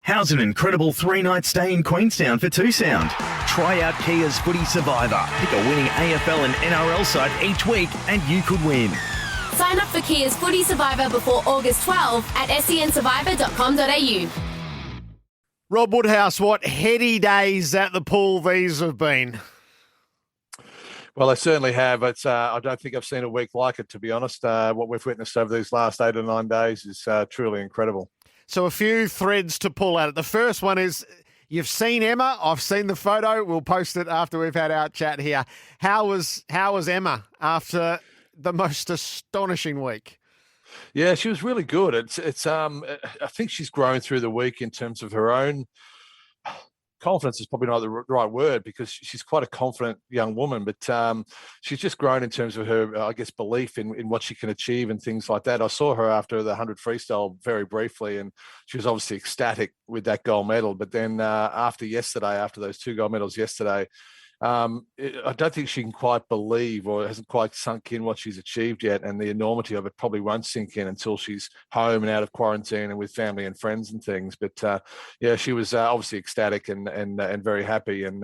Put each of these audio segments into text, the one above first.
How's an incredible 3-night stay in Queenstown for two sound? Try out Kia's Footy Survivor. Pick a winning AFL and NRL side each week and you could win. Sign up for Kia's Footy Survivor before August 12 at sensurvivor.com.au. Rob Woodhouse, what heady days at the pool these have been. Well, they certainly have. It's I don't think I've seen a week like it, to be honest. What we've witnessed over these last 8 or 9 days is truly incredible. So a few threads to pull out. The first one is, you've seen Emma. I've seen the photo. We'll post it after we've had our chat here. How was Emma after the most astonishing week? Yeah, she was really good. It's I think she's grown through the week in terms of her own confidence is probably not the right word, because she's quite a confident young woman, but she's just grown in terms of her, I guess, belief in what she can achieve and things like that. I saw her after the 100 freestyle very briefly, and she was obviously ecstatic with that gold medal. But then after those 2 gold medals yesterday, I don't think she can quite believe, or hasn't quite sunk in what she's achieved yet, and the enormity of it probably won't sink in until she's home and out of quarantine and with family and friends and things. But yeah, she was obviously ecstatic and very happy, and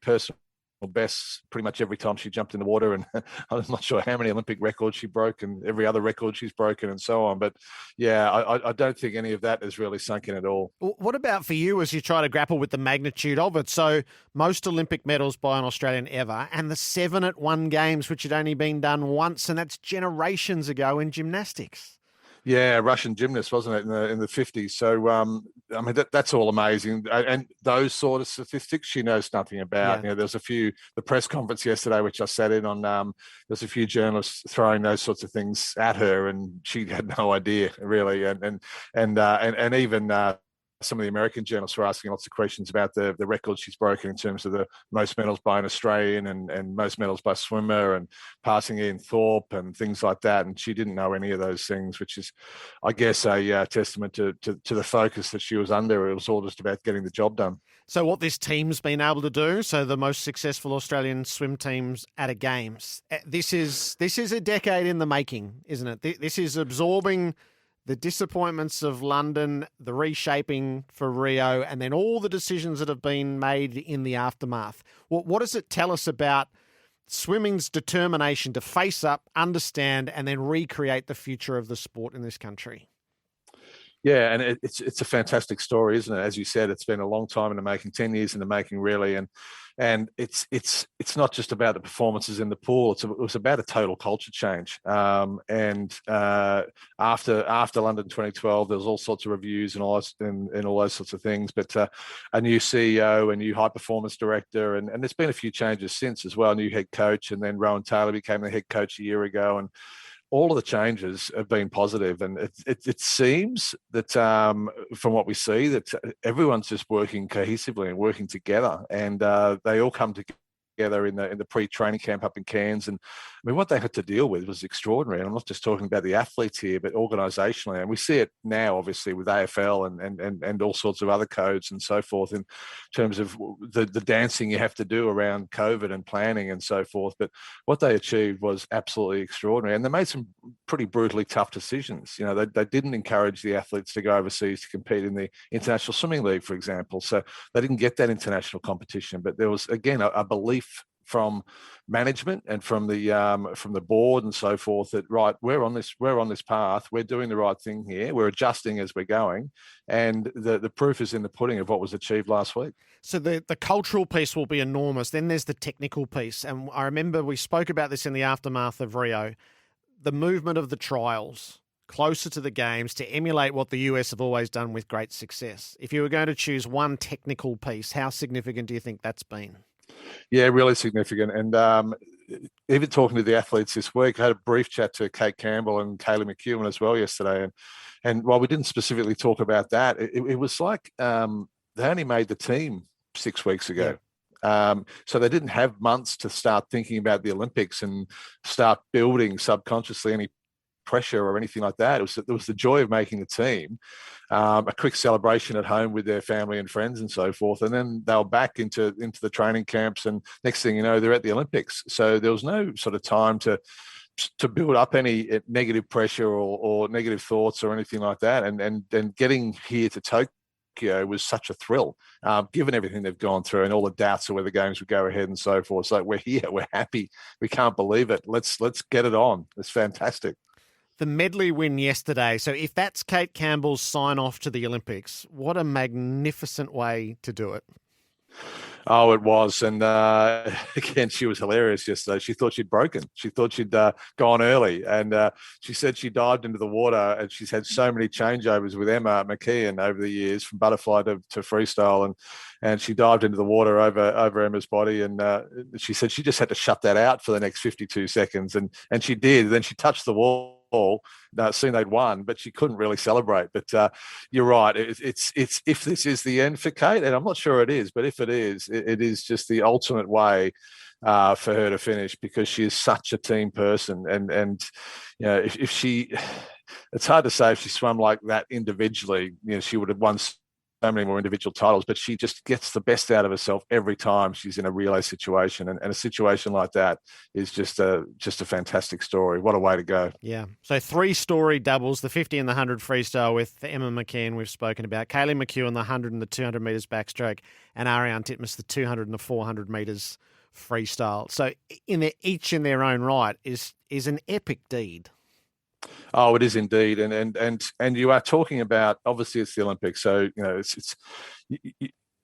personal best pretty much every time she jumped in the water, and I'm not sure how many Olympic records she broke and every other record she's broken and so on. But yeah, I don't think any of that has really sunk in at all. What about for you as you try to grapple with the magnitude of it? So most Olympic medals by an Australian ever, and the 7 at one games, which had only been done once, and that's generations ago in gymnastics. Yeah, Russian gymnast, wasn't it, in the 50s? So, I mean, that's all amazing. And those sort of statistics she knows nothing about. Yeah. There's the press conference yesterday, which I sat in on, there's a few journalists throwing those sorts of things at her, and she had no idea, really. And even some of the American journalists were asking lots of questions about the records she's broken in terms of the most medals by an Australian and most medals by a swimmer and passing Ian Thorpe and things like that. And she didn't know any of those things, which is, I guess, a testament to the focus that she was under. It was all just about getting the job done. So what this team's been able to do, so the most successful Australian swim teams at a Games, this is a decade in the making, isn't it? This is absorbing the disappointments of London, the reshaping for Rio, and then all the decisions that have been made in the aftermath. What does it tell us about swimming's determination to face up, understand, and then recreate the future of the sport in this country? Yeah, and it's a fantastic story, isn't it? As you said, it's been a long time in the making, 10 years in the making, really, and it's not just about the performances in the pool. It was about a total culture change. And after London 2012, there was all sorts of reviews and all those sorts of things. But a new CEO, a new high performance director, and there's been a few changes since as well. A new head coach, and then Rowan Taylor became the head coach a year ago, and all of the changes have been positive, and it seems that from what we see, that everyone's just working cohesively and working together, and they all come together in the pre-training camp up in Cairns. And I mean, what they had to deal with was extraordinary. And I'm not just talking about the athletes here, but organisationally, and we see it now, obviously, with AFL and all sorts of other codes and so forth, in terms of the dancing you have to do around COVID and planning and so forth. But what they achieved was absolutely extraordinary, and they made some pretty brutally tough decisions. They didn't encourage the athletes to go overseas to compete in the International Swimming League, for example. So they didn't get that international competition. But there was, again, a belief from management and from the board and so forth that, right, we're on this path, we're doing the right thing here, we're adjusting as we're going, and the proof is in the pudding of what was achieved last week. So the cultural piece will be enormous. Then there's the technical piece, and I remember we spoke about this in the aftermath of Rio, the movement of the trials closer to the games to emulate what the US have always done with great success. If you were going to choose one technical piece, how significant do you think that's been? Yeah, really significant. And even talking to the athletes this week, I had a brief chat to Kate Campbell and Kaylee McEwen as well yesterday. And while we didn't specifically talk about that, it was like they only made the team 6 weeks ago. Yeah. So they didn't have months to start thinking about the Olympics and start building subconsciously any pressure or anything like that. It was the joy of making the team, a quick celebration at home with their family and friends and so forth, and then they were back into the training camps, and next thing you know, they're at the Olympics. So there was no sort of time to build up any negative pressure or negative thoughts or anything like that, and then getting here to Tokyo was such a thrill, given everything they've gone through and all the doubts of whether games would go ahead and so forth. So we're here, we're happy, we can't believe it. Let's get it on. It's fantastic. The medley win yesterday. So if that's Kate Campbell's sign off to the Olympics, what a magnificent way to do it. Oh, it was. And again, she was hilarious yesterday. She thought she'd broken. She thought she'd gone early. And she said she dived into the water, and she's had so many changeovers with Emma McKeon over the years, from butterfly to freestyle. And she dived into the water over Emma's body. And she said she just had to shut that out for the next 52 seconds. And she did. Then she touched the wall. Soon they'd won, but she couldn't really celebrate. But you're right. It's if this is the end for Kate, and I'm not sure it is, but if it is, it is just the ultimate way for her to finish, because she is such a team person. And you know, if she, it's hard to say if she swam like that individually, you know, she would have won so many more individual titles, but she just gets the best out of herself every time she's in a relay situation. And a situation like that is just a fantastic story. What a way to go. Yeah. So 3-story doubles, the 50 and the 100 freestyle with Emma McKeon we've spoken about, Kaylee McHugh on the 100 and the 200 metres backstroke, and Ariane Titmus the 200 and the 400 metres freestyle. So each in their own right is an epic deed. Oh, it is indeed, and you are talking about, obviously it's the Olympics, so you know it's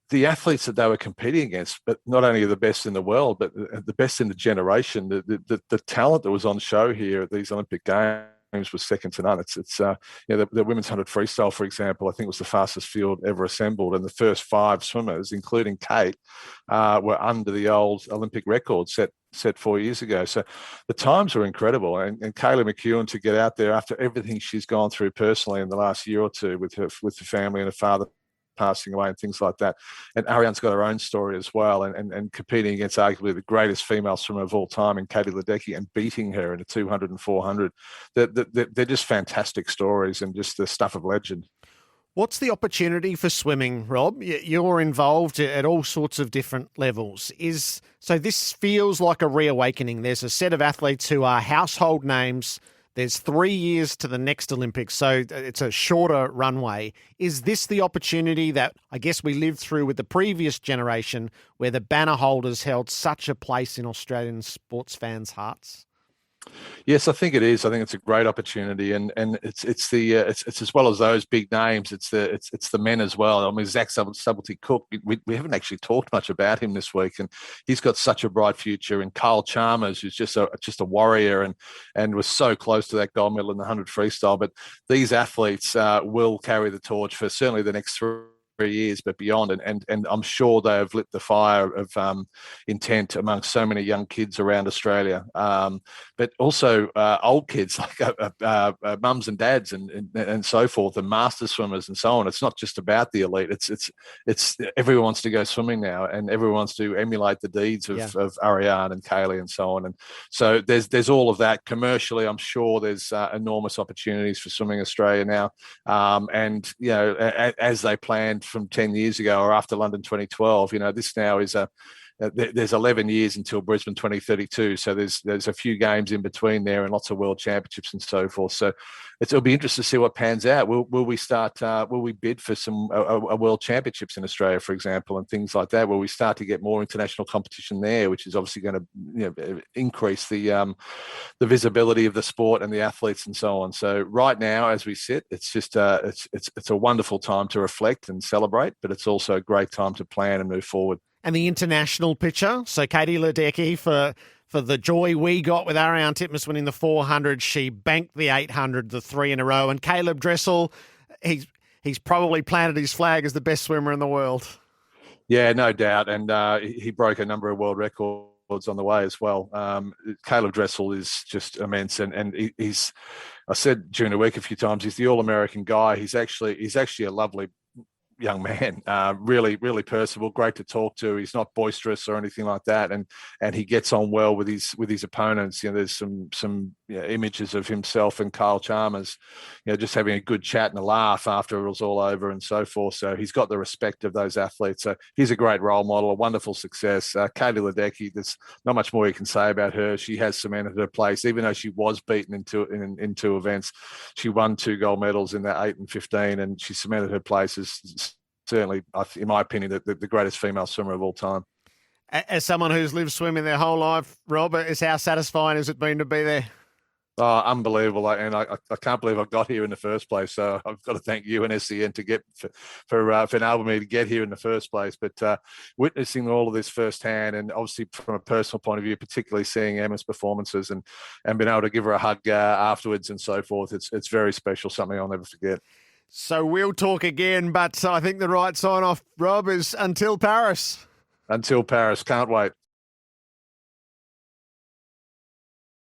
the athletes that they were competing against, but not only the best in the world, but the best in the generation. The talent that was on show here at these Olympic Games was second to none. It's you know, the women's 100 freestyle, for example, I think was the fastest field ever assembled, and the first 5 swimmers, including Kate, were under the old Olympic record set 4 years ago. So the times were incredible. And Kaylee McEwen, to get out there after everything she's gone through personally in the last year or two with her family and her father passing away and things like that. And Ariane's got her own story as well, and competing against arguably the greatest female swimmer of all time in Katie Ledecky and beating her in a 200 and 400. They're just fantastic stories and just the stuff of legend. What's the opportunity for swimming, Rob? You're involved at all sorts of different levels. So this feels like a reawakening. There's a set of athletes who are household names. There's 3 years to the next Olympics, so it's a shorter runway. Is this the opportunity that I guess we lived through with the previous generation, where the banner holders held such a place in Australian sports fans' hearts? Yes, I think it is. I think it's a great opportunity, and it's as well as those big names. It's the men as well. I mean, Zach Subtlety-Cook. We haven't actually talked much about him this week, and he's got such a bright future. And Kyle Chalmers, who's just a warrior, and was so close to that gold medal in the 100 freestyle. But these athletes will carry the torch for certainly the next 3 years, but beyond, and I'm sure they have lit the fire of intent amongst so many young kids around Australia, but also old kids like mums and dads and so forth, and master swimmers and so on. It's not just about the elite. It's everyone wants to go swimming now, and everyone wants to emulate the deeds of Ariane and Kaylee and so on. And so there's all of that. Commercially, I'm sure there's enormous opportunities for Swimming Australia now, and you know, as they planned from 10 years ago or after London 2012, you know, this now is there's 11 years until Brisbane 2032. So there's a few games in between there and lots of world championships and so forth. So it'll be interesting to see what pans out. Will we bid for some a world championships in Australia, for example, and things like that? Will we start to get more international competition there, which is obviously going to, you know, increase the visibility of the sport and the athletes and so on. So right now, as we sit, it's just it's a wonderful time to reflect and celebrate, but it's also a great time to plan and move forward. And the international picture. So Katie Ledecky, for the joy we got with Ariane Titmus winning the 400, she banked the 800, the 3 in a row. And Caleb Dressel, he's probably planted his flag as the best swimmer in the world. Yeah, no doubt. And he broke a number of world records on the way as well. Caleb Dressel is just immense, and he's. I said during the week a few times, he's the All-American guy. He's actually a lovely young man, really, really personable, great to talk to. He's not boisterous or anything like that, and he gets on well with his opponents. You know, there's some images of himself and Kyle Chalmers, you know, just having a good chat and a laugh after it was all over and so forth. So he's got the respect of those athletes. So he's a great role model, a wonderful success. Katie Ledecky, there's not much more you can say about her. She has cemented her place, even though she was beaten in two events. She won 2 gold medals in the 8 and 15, and she cemented her place as certainly, in my opinion, the greatest female swimmer of all time. As someone who's lived swimming their whole life, Rob, how satisfying has it been to be there? Oh, unbelievable. And I can't believe I got here in the first place. So I've got to thank you and SEN for enabling me to get here in the first place. But witnessing all of this firsthand, and obviously from a personal point of view, particularly seeing Emma's performances and being able to give her a hug afterwards and so forth, it's very special, something I'll never forget. So we'll talk again, but I think the right sign off, Rob, is until Paris. Until Paris. Can't wait.